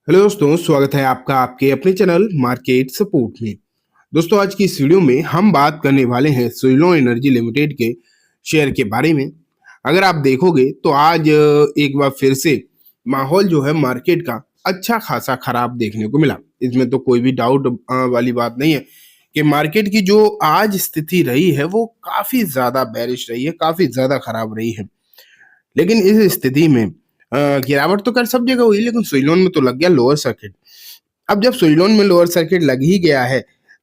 Hello दोस्तों, स्वागत है आपका आपके अपने चैनल मार्केट सपोर्ट में। दोस्तों, आज की इस वीडियो में हम बात करने वाले हैं सुइलोन एनर्जी लिमिटेड के शेयर के बारे में। अगर आप देखोगे तो आज एक बार फिर से माहौल जो है मार्केट का अच्छा खासा खराब देखने को मिला। इसमें तो कोई भी डाउट वाली बात नहीं है कि मार्केट की जो आज स्थिति रही है वो काफी ज्यादा बेरिश रही है, काफी ज्यादा खराब रही है। लेकिन इस स्थिति में गिरावट तो कर सब जगह हुई, लेकिन सुइलोन में तो लग गया लोअर सर्किट। अब जब सुइलोन में लोअर सर्किट लग ही गया है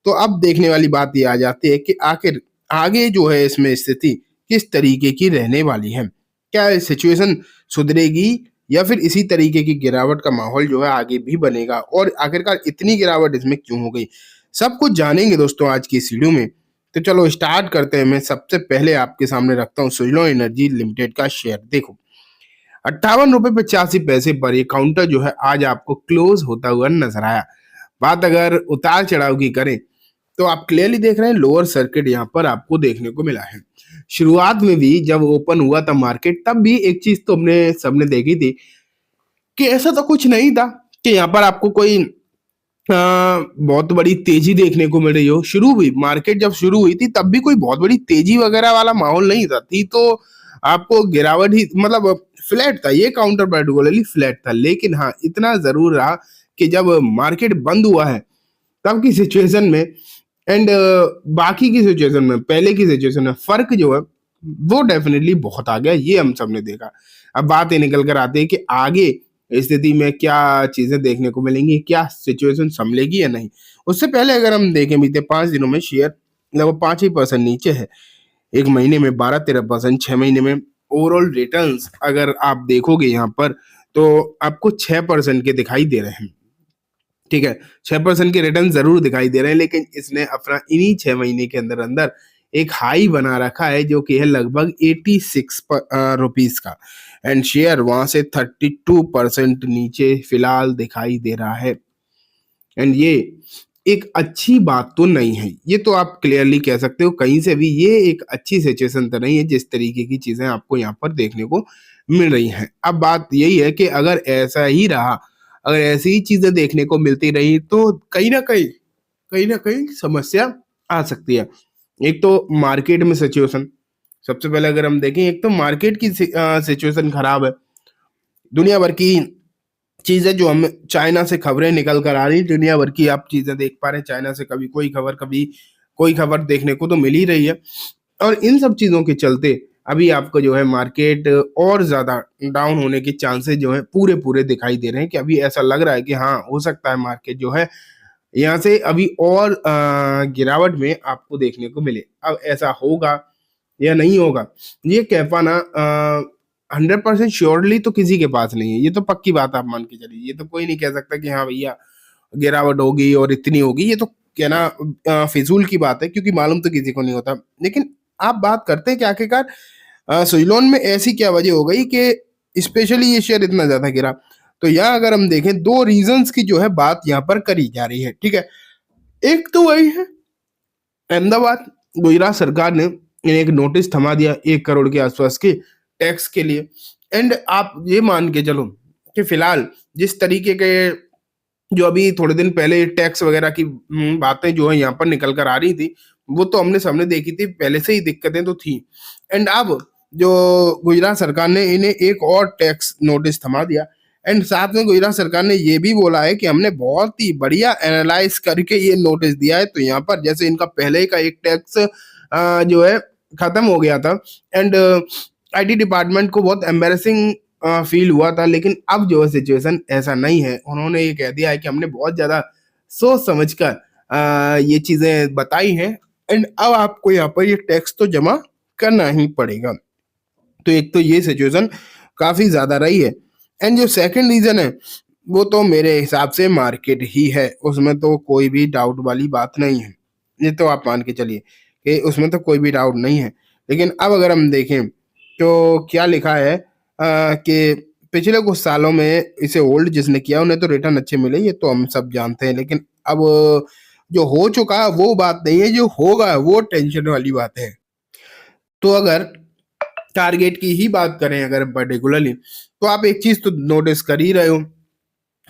तो अब देखने वाली बात ये आ जाती है कि आखिर आगे जो है इसमें स्थिति किस तरीके की रहने वाली है। क्या सिचुएशन सुधरेगी या फिर इसी तरीके की गिरावट का माहौल जो है आगे भी बनेगा, और आखिरकार इतनी गिरावट इसमें क्यों हो गई, सब कुछ जानेंगे दोस्तों आज की इस वीडियो में। तो चलो स्टार्ट करते हैं। मैं सबसे पहले आपके सामने रखता हूँ सुइलोन एनर्जी लिमिटेड का शेयर। देखो, 58 रुपए 85 पैसे पर ये काउंटर जो है आज आपको क्लोज होता हुआ नजर आया। बात अगर उतार चढ़ाव की करें तो आप क्लियरली देख रहे हैं लोअर सर्किट यहाँ पर आपको देखने को मिला है। शुरुआत में भी जब ओपन हुआ था मार्केट, तब भी एक चीज तो हमने सबने देखी थी कि ऐसा तो कुछ नहीं था कि यहाँ पर आपको कोई बहुत बड़ी तेजी देखने को मिल रही हो। शुरू हुई मार्केट जब शुरू हुई थी तब भी कोई बहुत बड़ी तेजी वगैरह वाला माहौल नहीं था, थी तो आपको गिरावट ही, मतलब फ्लैट था ये काउंटर, पर्टिकुलरली फ्लैट था। लेकिन हाँ, इतना जरूर रहा कि जब मार्केट बंद हुआ है तब की सिचुएशन में एंड बाकी की सिचुएशन में, पहले की सिचुएशन में फर्क जो है वो डेफिनेटली बहुत आ गया, ये हम सब ने देखा। अब बात ये निकल कर आती है कि आगे स्थिति में क्या चीजें देखने को मिलेंगी, क्या सिचुएशन संभलेगी या नहीं। उससे पहले अगर हम देखें, बीते 5 दिनों में शेयर लगभग 5 ही % नीचे है। एक महीने में 12-13%, 6 महीने में ओवरऑल रिटर्न्स अगर आप देखोगे यहाँ पर तो आपको 6% के दिखाई दे रहे हैं। ठीक है, 6% के रिटर्न जरूर दिखाई दे रहे हैं, लेकिन इसने अपना इन्हीं 6 महीने के अंदर अंदर एक हाई बना रखा है जो कि है लगभग 86 रुपीज का, एंड शेयर वहां से 32% नीचे फिलहाल दिखाई दे रहा है। एंड ये एक अच्छी बात तो नहीं है, ये तो आप क्लियरली कह सकते हो कहीं से भी ये एक अच्छी सिचुएशन तो नहीं है जिस तरीके की चीजें आपको यहाँ पर देखने को मिल रही हैं। अब बात यही है कि अगर ऐसा ही रहा, अगर ऐसी ही चीजें देखने को मिलती रही तो कहीं ना कहीं समस्या आ सकती है। एक तो मार्केट में सिचुएशन, सबसे पहले अगर हम देखें, एक तो मार्केट की सिचुएशन खराब है। दुनिया भर की चीजें जो हम चाइना से खबरें निकल कर आ रही, दुनिया भर की आप चीजें देख पा रहे हैं। चाइना से कभी कोई खबर देखने को तो मिल ही रही है, और इन सब चीजों के चलते अभी आपको जो है मार्केट और ज्यादा डाउन होने के चांसेस जो है पूरे पूरे दिखाई दे रहे हैं। कि अभी ऐसा लग रहा है कि हाँ, हो सकता है मार्केट जो है यहाँ से अभी और गिरावट में आपको देखने को मिले। अब ऐसा होगा या नहीं होगा ये कह पाना 100% श्योरली तो किसी के पास नहीं है। ये तो पक्की बात आप मान के चलिए, ये तो कोई नहीं कह सकता कि हाँ भैया गिरावट होगी और इतनी होगी। ये तो कहना फिजूल की बात है, क्योंकि मालूम तो किसी को नहीं होता। लेकिन आप बात करते हैं कि आखिरकार सुइलोन में ऐसी क्या वजह हो गई कि स्पेशली ये शेयर इतना ज्यादा गिरा। तो यहाँ अगर हम देखें, दो रीजंस की जो है बात यहाँ पर करी जा रही है। ठीक है, एक तो वही है अहमदाबाद गुजरात सरकार ने इन्हें एक नोटिस थमा दिया 1 करोड़ के आसपास के टैक्स के लिए। एंड आप ये मान के चलो कि फिलहाल जिस तरीके के जो अभी थोड़े दिन पहले टैक्स वगैरह की बातें जो है यहाँ पर निकल कर आ रही थी, वो तो हमने सामने देखी थी, पहले से ही दिक्कतें तो थी। एंड अब जो गुजरात सरकार ने इन्हें एक और टैक्स नोटिस थमा दिया, एंड साथ में गुजरात सरकार ने ये भी बोला है कि हमने बहुत ही बढ़िया एनालाइज करके ये नोटिस दिया है। तो यहाँ पर जैसे इनका पहले का एक टैक्स जो है खत्म हो गया था, एंड आईटी डिपार्टमेंट को बहुत एम्बेरसिंग फील हुआ था, लेकिन अब जो सिचुएशन ऐसा नहीं है। उन्होंने ये कह दिया है कि हमने बहुत ज्यादा सोच समझकर ये चीजें बताई हैं, एंड अब आपको यहाँ पर ये टैक्स तो जमा करना ही पड़ेगा। तो एक तो ये सिचुएशन काफी ज्यादा रही है। एंड जो सेकंड रीजन है वो तो मेरे हिसाब से मार्केट ही है, उसमें तो कोई भी डाउट वाली बात नहीं है। ये तो आप मान के चलिए कि उसमें तो कोई भी डाउट नहीं है। लेकिन अब अगर हम देखें तो क्या लिखा है कि पिछले कुछ सालों में इसे होल्ड जिसने किया उन्हें तो रिटर्न अच्छे मिले, ये तो हम सब जानते हैं। लेकिन अब जो हो चुका वो बात नहीं है, जो होगा वो टेंशन वाली बात है। तो अगर टारगेट की ही बात करें अगर पर्टिकुलरली, तो आप एक चीज तो नोटिस कर ही रहे हो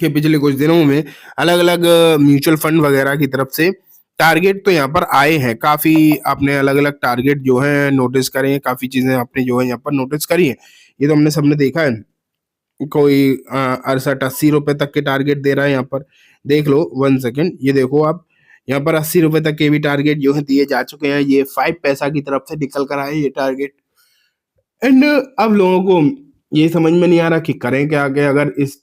कि पिछले कुछ दिनों में अलग अलग म्यूचुअल फंड वगैरह की तरफ से टारगेट तो यहाँ पर आए हैं काफी। आपने अलग अलग टारगेट जो है नोटिस करे हैं, काफी चीजें आपने जो है यहाँ पर नोटिस करी है। ये तो हमने सबने देखा है। कोई 68-80 रुपए तक के टारगेट दे रहा है यहाँ पर। देख लो 1 सेकेंड, ये देखो आप, यहाँ पर 80 रुपए तक के भी टारगेट जो है दिए जा चुके हैं। ये 5 पैसा की तरफ से निकल कर आए ये टारगेट। एंड अब लोगों को ये समझ में नहीं आ रहा कि करें क्या आगे। अगर इस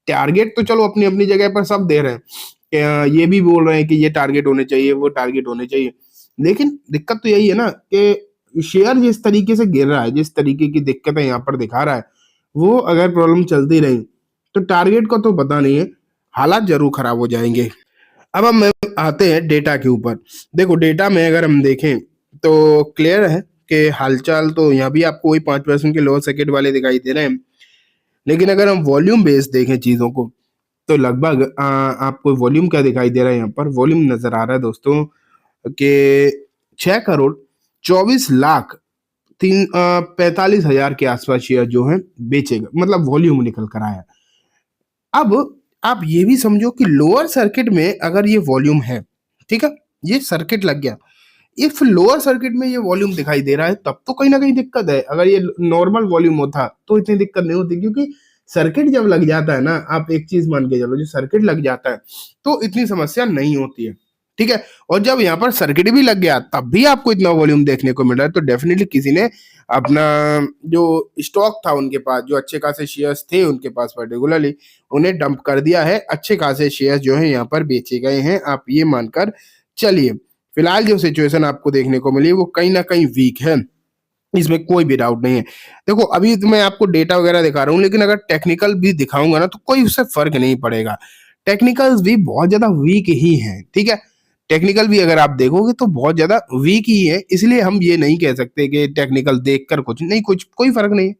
टारगेट तो चलो अपनी अपनी जगह पर सब दे रहे हैं कि, ये भी बोल रहे हैं कि ये टारगेट होने चाहिए, वो टारगेट होने चाहिए, लेकिन दिक्कत तो यही है ना कि शेयर जिस तरीके से गिर रहा है, जिस तरीके की दिक्कतें यहाँ पर दिखा रहा है, वो अगर प्रॉब्लम चलती रही तो टारगेट का तो पता नहीं है, हालात जरूर खराब हो जाएंगे। अब हम आते हैं डेटा के ऊपर। देखो डेटा में अगर हम देखें तो क्लियर है कि हालचाल तो यहाँ भी आपको वही 5% के लोअर सर्किट वाले दिखाई दे रहे हैं। लेकिन अगर हम वॉल्यूम बेस देखें चीजों को तो लगभग आपको वॉल्यूम क्या दिखाई दे रहा है, यहाँ पर वॉल्यूम नजर आ रहा है दोस्तों कि 6 करोड़ 24 लाख 45 हजार के आसपास शेयर जो है बेचेगा, मतलब वॉल्यूम निकल कर आया। अब आप ये भी समझो कि लोअर सर्किट में अगर ये वॉल्यूम है, ठीक है, ये सर्किट लग गया, इफ लोअर सर्किट में ये वॉल्यूम दिखाई दे रहा है तब तो कहीं ना कहीं दिक्कत है। अगर ये नॉर्मल वॉल्यूम होता तो इतनी दिक्कत नहीं होती, क्योंकि सर्किट जब लग जाता है ना, आप एक चीज मान के चलो, जो सर्किट लग जाता है तो इतनी समस्या नहीं होती है, ठीक है। और जब यहाँ पर सर्किट भी लग गया तब भी आपको इतना वॉल्यूम देखने को मिल रहा है, तो डेफिनेटली किसी ने अपना जो स्टॉक था उनके पास, जो अच्छे खासे शेयर्स थे उनके पास पर्टिकुलरली, उन्हें डंप कर दिया है। अच्छे खासे शेयर्स जो है यहाँ पर बेचे गए हैं, आप ये मानकर चलिए। फिलहाल जो सिचुएशन आपको देखने को मिली वो कहीं ना कहीं वीक है, इसमें कोई भी डाउट नहीं है। देखो अभी तो मैं आपको डेटा वगैरह दिखा रहा हूँ, लेकिन अगर टेक्निकल भी दिखाऊंगा ना तो कोई उससे फर्क नहीं पड़ेगा। टेक्निकल्स भी बहुत ज्यादा वीक ही हैं, ठीक है। टेक्निकल भी अगर आप देखोगे तो बहुत ज्यादा वीक ही है, इसलिए हम ये नहीं कह सकते कि टेक्निकल देखकर कुछ नहीं, कुछ कोई फर्क नहीं है।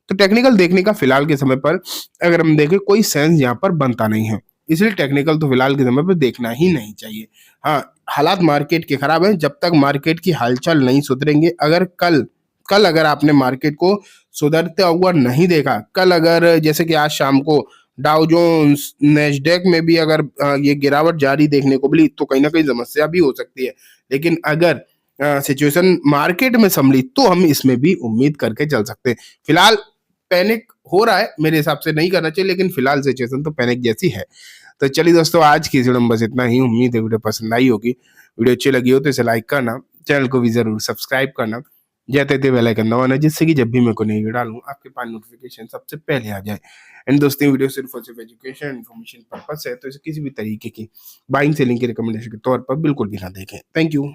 तो टेक्निकल देखने का फिलहाल के समय पर अगर हम देखें कोई सेंस यहाँ पर बनता नहीं है, इसलिए टेक्निकल तो फिलहाल के समय पर देखना ही नहीं चाहिए। हाँ, हालात मार्केट के खराब है, जब तक मार्केट की हालचाल नहीं सुधरेंगे, अगर कल कल अगर आपने मार्केट को सुधरते हुआ नहीं देखा, कल अगर जैसे कि आज शाम को डाउ जोन्स नेस्डेक में भी अगर ये गिरावट जारी देखने को मिली तो कहीं ना कहीं समस्या भी हो सकती है। लेकिन अगर सिचुएशन मार्केट में संभली तो हम इसमें भी उम्मीद करके चल सकते हैं। फिलहाल पैनिक हो रहा है, मेरे हिसाब से नहीं करना चाहिए, लेकिन फिलहाल सिचुएशन तो पैनिक जैसी है। तो चलिए दोस्तों, आज की वीडियो में बस इतना ही। उम्मीद है वीडियो पसंद आई होगी। वीडियो अच्छी लगी हो तो इसे लाइक करना, चैनल को भी जरूर सब्सक्राइब करना, जाते थे बेल आइकन दबाना, जिससे कि जब भी मैं कोई नई वीडियो डालूं आपके पास नोटिफिकेशन सबसे पहले आ जाए। एंड दोस्तों, वीडियो सिर्फ और सिर्फ एजुकेशन इन्फॉर्मेशन पर्पस है, तो इसे किसी भी तरीके की बाइंग सेलिंग की रिकमेंडेशन के तौर पर बिल्कुल भी ना देखें। Thank you.